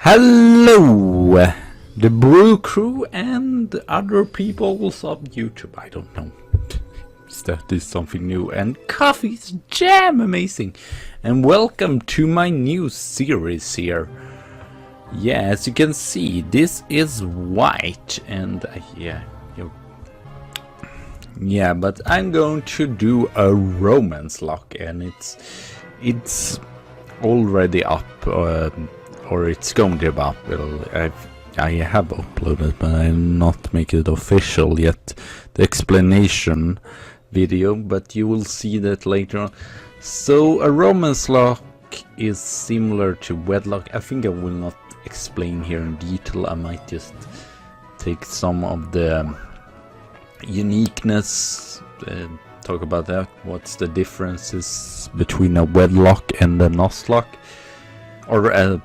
Hello, the Brew Crew and other peoples of YouTube. I don't know. That is something new. And coffee's jam amazing. And welcome to my new series here. Yeah, as you can see, this is white and yeah, but I'm going to do a Romacelocke, and it's already up. Or it's going to be up. Well, I have uploaded, but I'm not making it official yet. The explanation video, but you will see that later on. So a Romacelocke is similar to Wedlocke. I think I will not explain here in detail. I might just take some of the uniqueness, talk about that. What's the differences between a Wedlocke and a Nuzlocke? Or a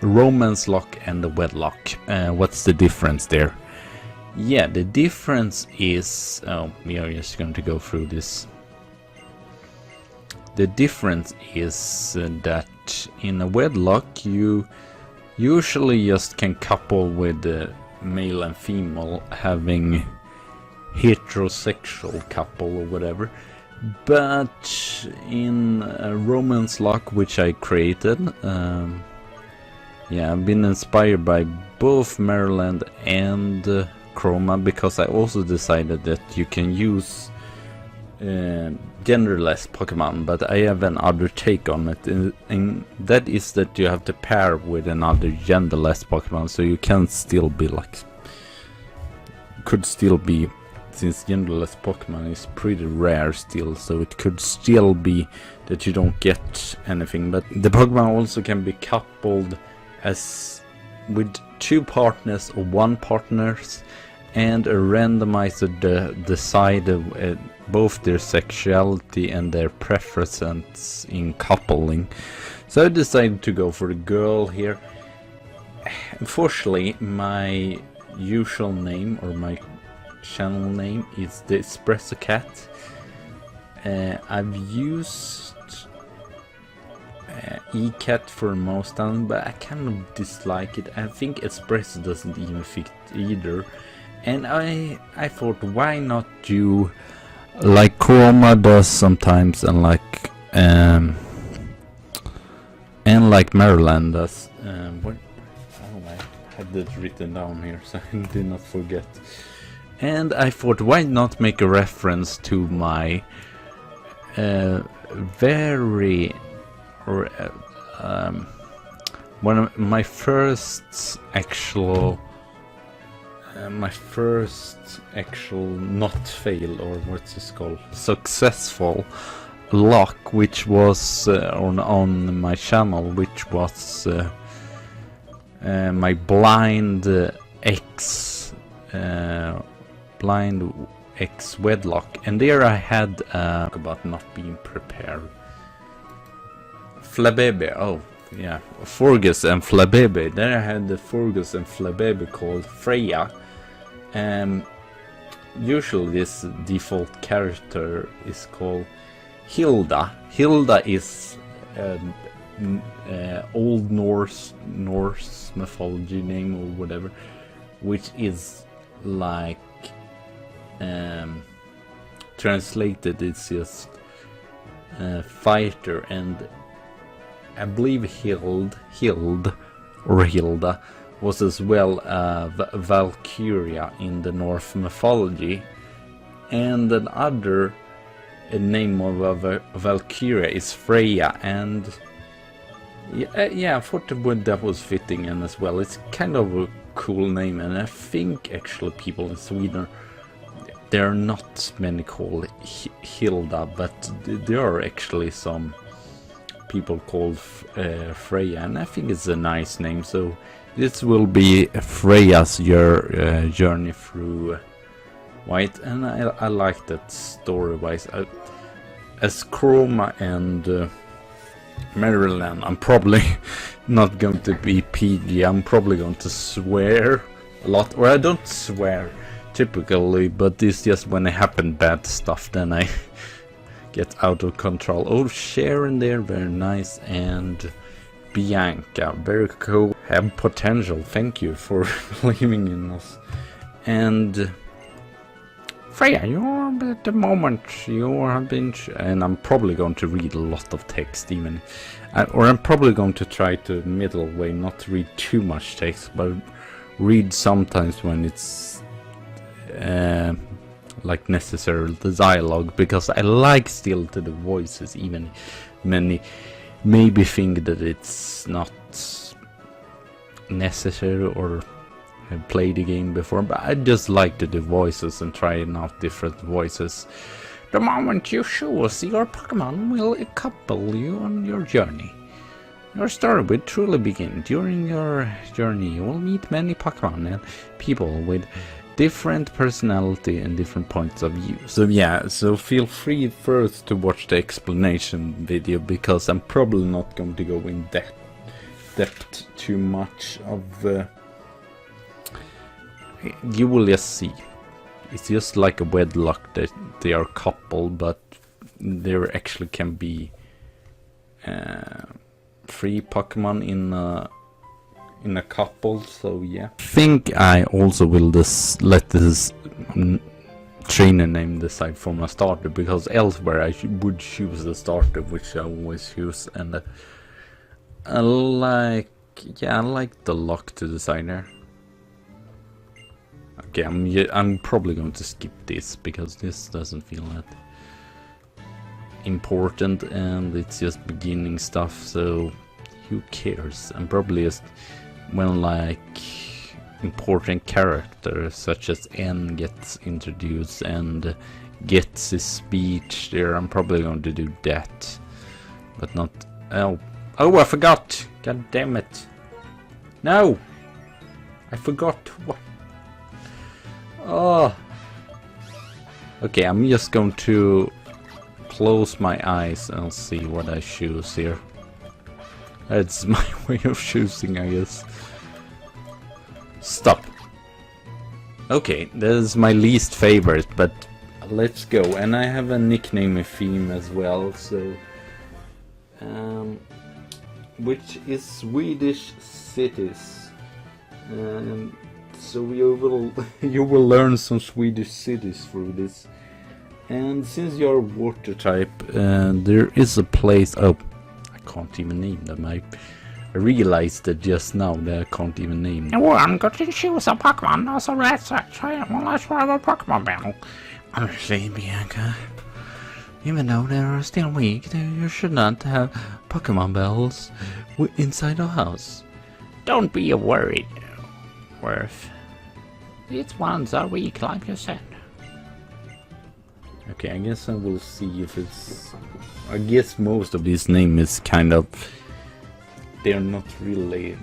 Romacelocke and a Wedlocke. What's the difference there? Yeah, the difference is... we are just going to go through this. The difference is that in a Wedlocke you usually just can couple with the male and female, having heterosexual couple or whatever. But in Romacelocke, which I created, yeah, I've been inspired by both Maryland and Chroma, because I also decided that you can use genderless Pokemon, but I have another take on it, and that is that you have to pair with another genderless Pokemon, so you can still be like, could still be, since genderless Pokemon is pretty rare still, so it could still be that you don't get anything. But the Pokemon also can be coupled as with two partners or one partners, and a randomizer decide both their sexuality and their preferences in coupling. So I decided to go for the girl here. Unfortunately, my usual name, or my channel name, is TheEspressoCat. I've used eCat for most of them, but I kind of dislike it. I think Espresso doesn't even fit either, and I thought, why not do like Chroma does sometimes, and like Maryland does. What? Oh, I had that written down here, so I did not forget. And I thought, why not make a reference to my one of my first actual not fail, or what's this called, successful lock, which was on my channel, which was my blind X Wedlocke, and there I had about not being prepared. Flabebe, oh yeah, Forgus and Flabebe. There I had the Forgus and Flabebe called Freja. Usually this default character is called Hilda. Hilda is Old Norse mythology name or whatever, which is like translated, it's just fighter, and I believe Hilda was as well Valkyria in the Norse mythology, and another name of a Valkyria is Freja, and yeah, I thought that was fitting in as well. It's kind of a cool name, and I think actually people in Sweden, there are not many called Hilda, but there are actually some people called Freja, and I think it's a nice name. So this will be Freya's journey through white, and I like that story-wise. As Chroma and Maryland, I'm probably not going to be PG. I'm probably going to swear a lot, or I don't swear typically, but it's just when it happen bad stuff, then I get out of control. Oh, Sharon there, very nice, and Bianca, very cool, have potential, thank you for believing in us. And Freja, you're at the moment, you have been, and I'm probably going to read a lot of text even, or I'm probably going to try to middle way, not to read too much text, but read sometimes when it's like necessary the dialogue, because I like still to the voices, even many maybe think that it's not necessary or have played the game before, but I just like to do voices and trying out different voices. The moment you choose your Pokemon will couple you on your journey. Your story will truly begin. During your journey you will meet many Pokemon and people with different personality and different points of view. So yeah, so feel free first to watch the explanation video, because I'm probably not going to go in depth too much of you will just see. It's just like a Wedlocke that they are coupled, but there actually can be 3 Pokemon in a couple, so yeah. I think I also will let this trainer name decide for my starter, because elsewhere I would choose the starter, which I always use, and I like the lock to designer. Okay, I'm probably going to skip this because this doesn't feel that important and it's just beginning stuff, so who cares? I'm probably just when like important characters such as N gets introduced and gets his speech there, I'm probably going to do that, but not oh I forgot, god damn it, no, I forgot what. Oh, okay, I'm just going to close my eyes and see what I choose here. That's my way of choosing, I guess. Stop. Okay, that is my least favorite, but let's go. And I have a nickname theme as well, so which is Swedish cities. So you will learn some Swedish cities through this. And since you're water type, there is a place. Oh, I can't even name them. I realized that just now that I can't even name them. Well, I'm going to choose a Pokemon as a red section. Well, let's have a Pokemon battle. Honestly, Bianca, even though they are still weak, you should not have Pokemon battles inside our house. Don't be worried, Worth. These ones are weak, like you said. Okay, I guess I will see if it's... I guess most of these names is kind of... They're not really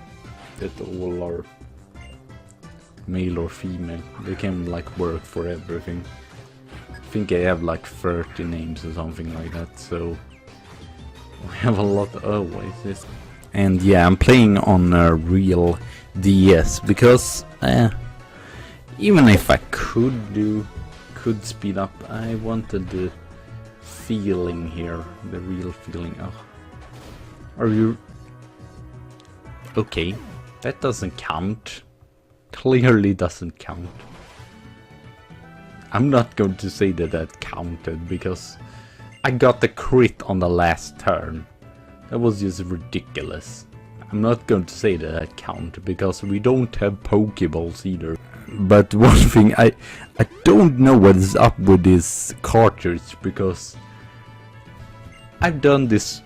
at all are male or female. They can like work for everything. I think I have like 30 names or something like that, so... We have a lot... Oh, what is this? And yeah, I'm playing on a real DS, because... even if I could speed up, I wanted the feeling here, the real feeling. Oh, are you okay? That doesn't count. Clearly doesn't count. I'm not going to say that that counted because I got the crit on the last turn. That was just ridiculous. I'm not going to say that that counted because we don't have Pokeballs either. But one thing, I don't know what is up with this cartridge, because I've done this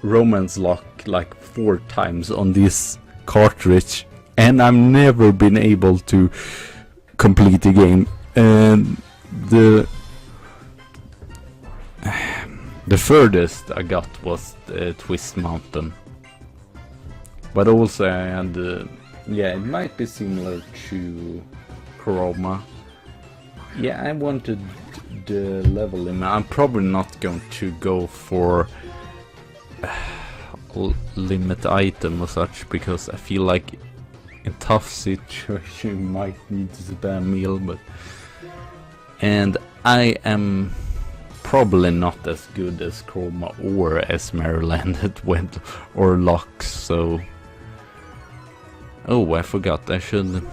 Romacelocke like 4 times on this cartridge and I've never been able to complete the game. And the furthest I got was Twist Mountain, but also I had yeah, it might be similar to Chroma. Yeah, I wanted the level limit. I'm probably not going to go for limit item or such, because I feel like in tough situation you might need to spam meal, but... And I am probably not as good as Chroma or as Maryland at Wedlocke, so... Oh, I forgot, I should...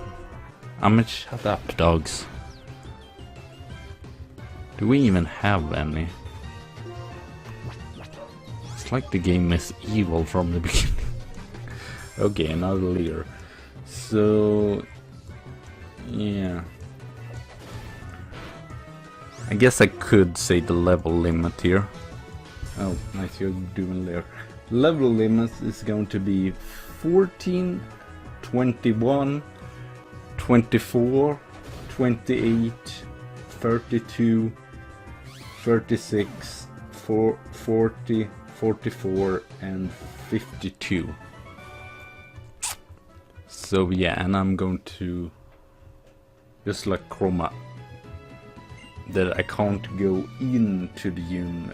shut up, dogs. Do we even have any? It's like the game is evil from the beginning. Okay, another leader. So... yeah. I guess I could say the level limit here. Oh, nice, you're doing there. Level limit is going to be 14, 21, 24, 28, 32, 36, 40, 44, and 52. So yeah, and I'm going to, just like Chroma, that I can't go into the gym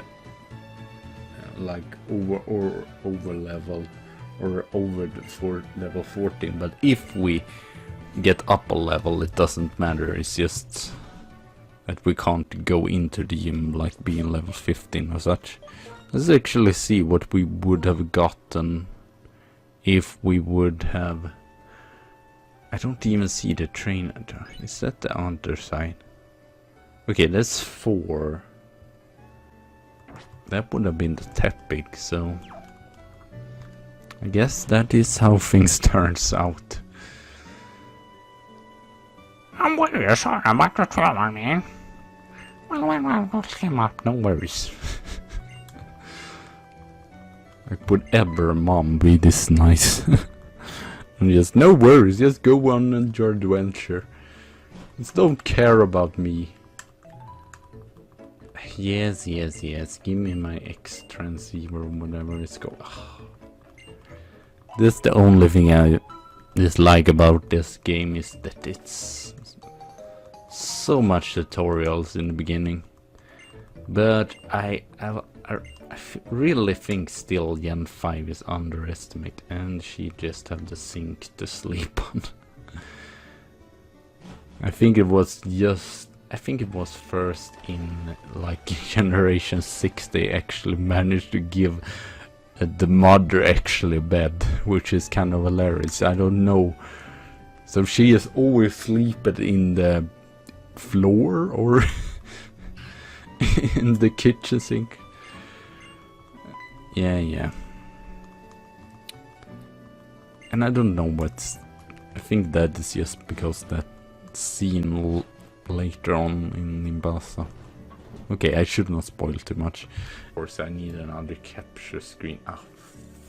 like over level or over for level 14, but if we get up a level it doesn't matter, it's just that we can't go into the gym like being level 15 or such. Let's actually see what we would have gotten if we would have... I don't even see the trainer. Is that the other side? Okay, that's 4. That would have been the topic, so... I guess that is how things turns out. I'm very sorry about the trouble, man. Well, came up, no worries. Like, would ever mom be this nice? And just, no worries, just go on your adventure. Just don't care about me. Yes, yes, yes, give me my X transceiver or whatever it's called. That's the only thing I dislike about this game, is that it's so much tutorials in the beginning. But I really think still Gen 5 is underestimated, and she just had the sink to sleep on. I think it was first in like generation 6 they actually managed to give the mother actually a bed, which is kind of hilarious. I don't know. So she is always sleeping in the floor or in the kitchen sink. Yeah. And I don't know what's... I think that is just because that scene later on in Nimbasa. Okay, I should not spoil too much. Of course, I need another capture screen. Ah,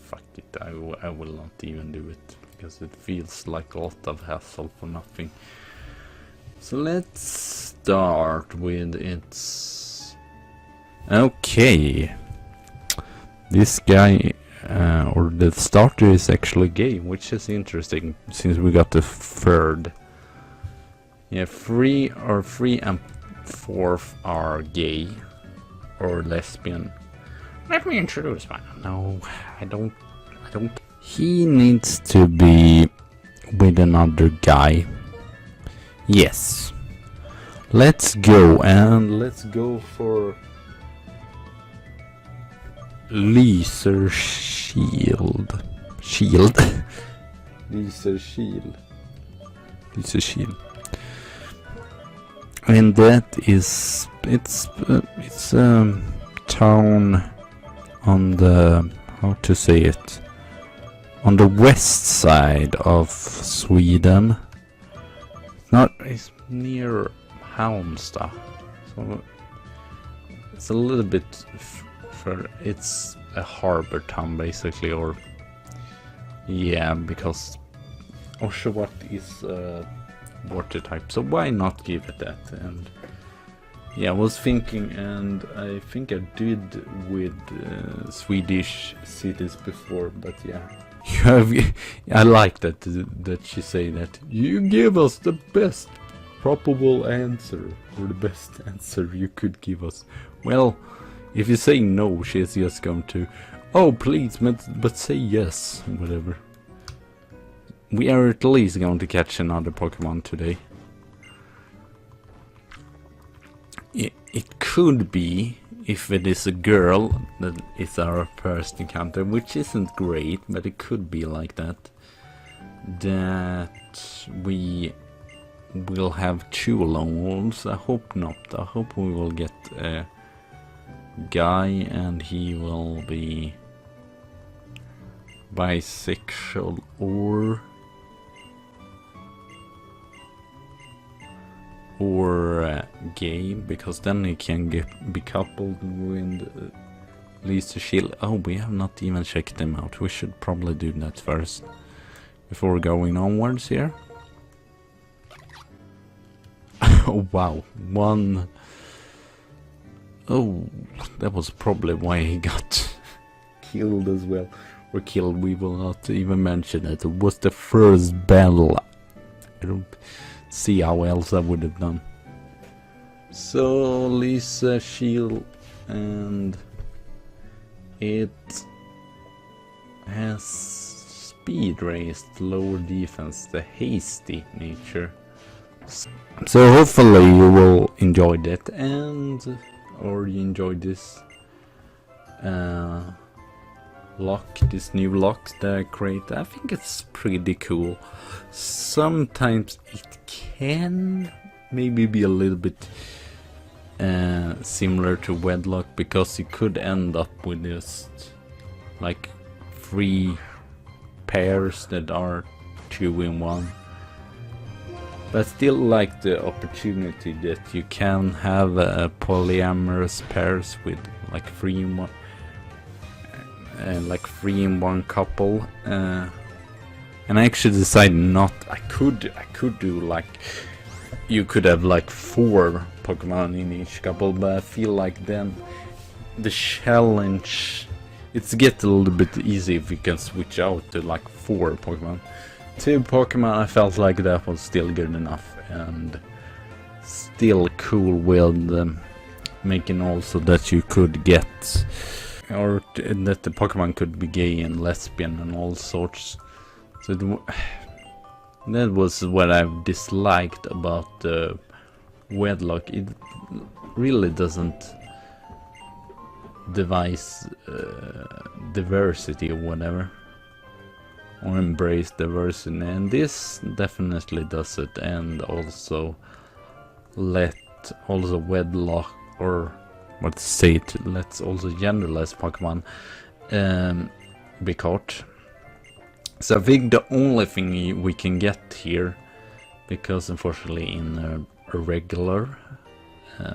fuck it. I will not even do it, because it feels like a lot of hassle for nothing. So let's start with its... Okay. This guy, or the starter, is actually gay, which is interesting, since we got the third. Yeah, 3 and 4 are gay or lesbian. Let me introduce one. No, I don't. He needs to be with another guy. Yes. Let's go, and let's go for Laser Shield. Laser Shield. And that is, it's a town on the, how to say it, on the west side of Sweden. It's near Halmstad, so it's a little bit it's a harbor town basically, or yeah, because Oshawott is water type, so why not give it that? And yeah, I was thinking, and I think I did with Swedish cities before, but yeah, I like that she say that you give us the best probable answer, or the best answer you could give us. Well, if you say no, she's just going to, oh please, but say yes, whatever. We are at least going to catch another Pokemon today. It could be, if it is a girl, that is our first encounter, which isn't great, but it could be like that. That we will have 2 lone wolves. I hope not. I hope we will get a guy and he will be bisexual or gay, because then he can be coupled with at least a shield. Oh, we have not even checked them out. We should probably do that first before going onwards here. Oh wow, one. Oh, that was probably why he got killed as well. Or killed, we will not even mention it. It was the first battle. I don't see how else I would have done. So Lisa shield, and it has speed raised, lower defense, the hasty nature. So hopefully you will enjoy that, and or you enjoy this this new lock that I create. I think it's pretty cool. Sometimes it can maybe be a little bit similar to Wedlocke, because you could end up with just like 3 pairs that are 2 in 1. But I still like the opportunity that you can have polyamorous pairs with like 3 in 1. Like 3 in 1 couple, and I actually decided not. I could do like, you could have like 4 Pokemon in each couple, but I feel like then the challenge, it's get a little bit easy if you can switch out to like 4 Pokemon. 2 Pokemon, I felt like that was still good enough, and still cool with making also that you could get, or that the Pokemon could be gay and lesbian and all sorts. So that was what I've disliked about the Wedlocke. It really doesn't devise diversity or whatever, or embrace diversity, and this definitely does it, and also let also Wedlocke, or what to say it, let's also genderless Pokemon be caught. So I think the only thing we can get here, because unfortunately in a regular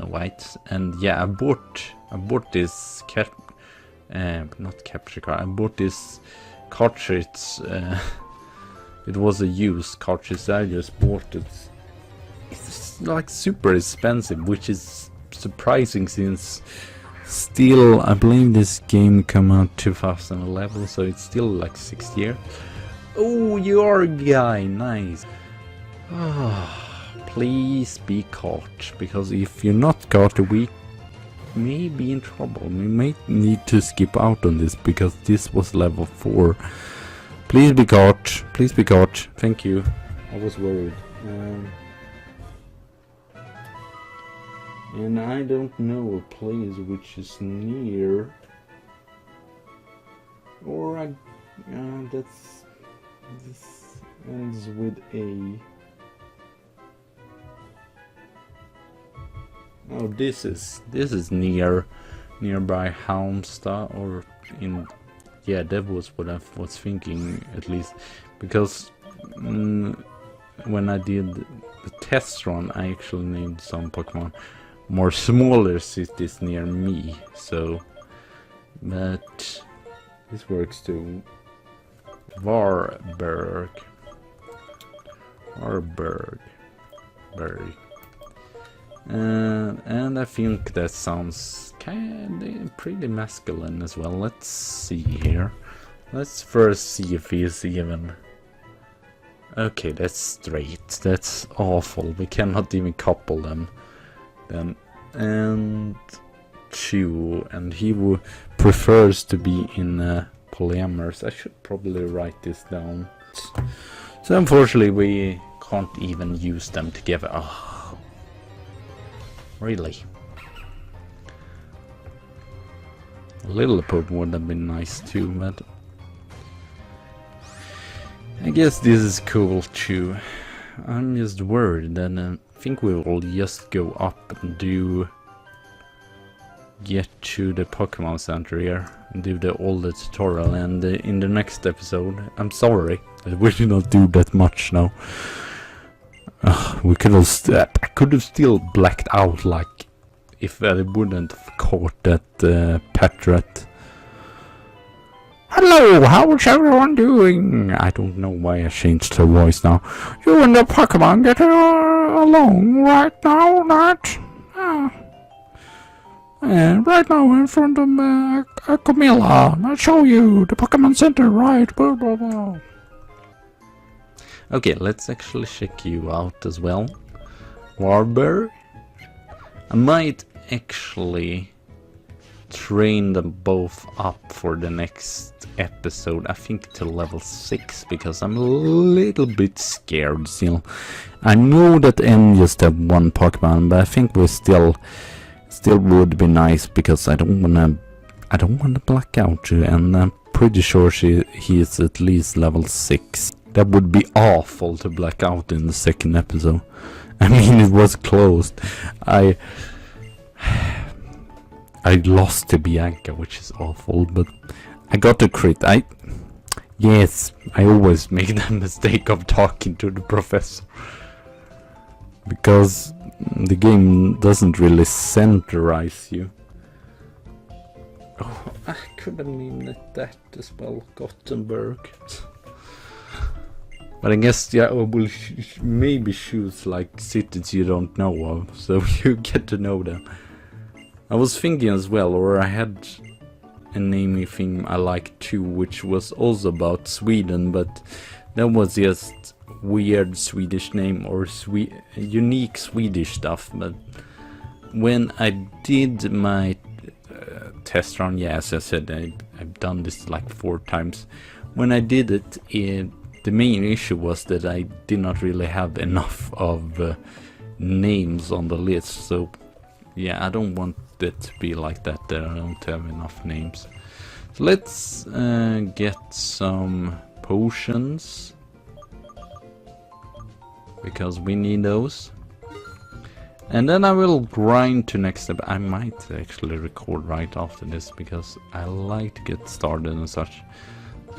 white, and yeah, I bought this not capture card. I bought this cartridge. It was a used cartridge. I just bought it. It's like super expensive, which is surprising since still I believe this game came out 2011, so it's still like 6 years. Oh, you are a guy, nice. Please be caught, because if you're not caught, we may be in trouble. We may need to skip out on this, because this was level 4. Please be caught. Please be caught. Thank you. I was worried. And I don't know a place which is near. Or this ends with a. Oh, this is nearby Halmstad, or in, yeah, that was what I was thinking, at least, because when I did the test run, I actually named some Pokemon more smaller cities near me. So, but this works too. Varberg. And I think that sounds kinda pretty masculine as well. Let's see here. Let's first see if he's even. Okay, that's straight. That's awful. We cannot even couple them. Then and 2, and he prefers to be in polyamorous. I should probably write this down. So unfortunately, we can't even use them together. Oh. Really? Lilliput would have been nice too, but I guess this is cool too. I'm just worried that I think we will just go up and get to the Pokemon Center here and do all the tutorial, and in the next episode, I'm sorry that we did not do that much now. We could have I could have still blacked out, like if I wouldn't have caught that pet rat. Hello, how's everyone doing? I don't know why I changed her voice now. You and the Pokemon get along right now, right? Right now in front of Camilla. I'll show you the Pokemon Center, right? Blah, blah, blah. Okay, let's actually check you out as well. Warburg. I might actually train them both up for the next episode. I think to level 6, because I'm a little bit scared still. I know that N just have one Pokemon, but I think we still would be nice, because I don't wanna black out you, and I'm pretty sure he is at least level 6. That would be awful to black out in the second episode. I mean, it was closed. I lost to Bianca, which is awful, but I got a crit. Yes, I always make the mistake of talking to the professor, because the game doesn't really centerize you. Oh, I could have named that as well, Gothenburg. But I guess, yeah, I will maybe choose like cities you don't know of, so you get to know them. I was thinking as well, or I had a naming thing I liked too, which was also about Sweden, but that was just weird Swedish name or unique Swedish stuff. But when I did my test run, yeah, as I said, I've done this like 4 times. When I did it, the main issue was that I did not really have enough of names on the list. So yeah, I don't want it to be like that, that I don't have enough names. So let's get some potions, because we need those. And then I will grind to next step. I might actually record right after this, because I like to get started and such.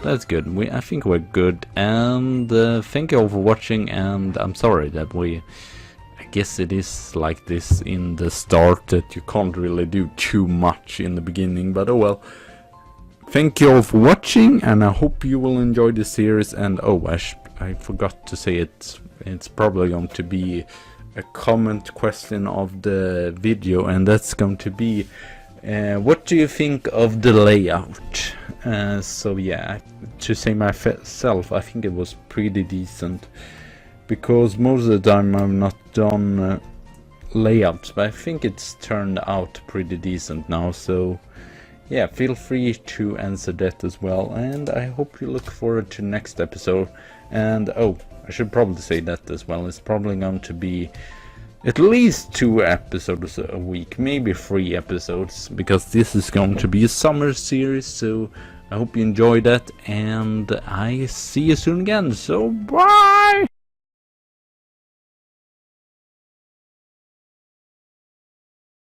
That's good. I think we're good, and thank you all for watching, and I'm sorry that I guess it is like this in the start, that you can't really do too much in the beginning, but oh well. Thank you all for watching, and I hope you will enjoy the series. And oh, I forgot to say it. It's probably going to be a comment question of the video, and that's going to be what do you think of the layout? So yeah, to say myself, I think it was pretty decent, because most of the time I've not done layouts, but I think it's turned out pretty decent now. So yeah, feel free to answer that as well, and I hope you look forward to next episode. And oh, I should probably say that as well, it's probably going to be at least 2 episodes a week, maybe 3 episodes, because this is going to be a summer series. So I hope you enjoyed that, and I see you soon again, so bye!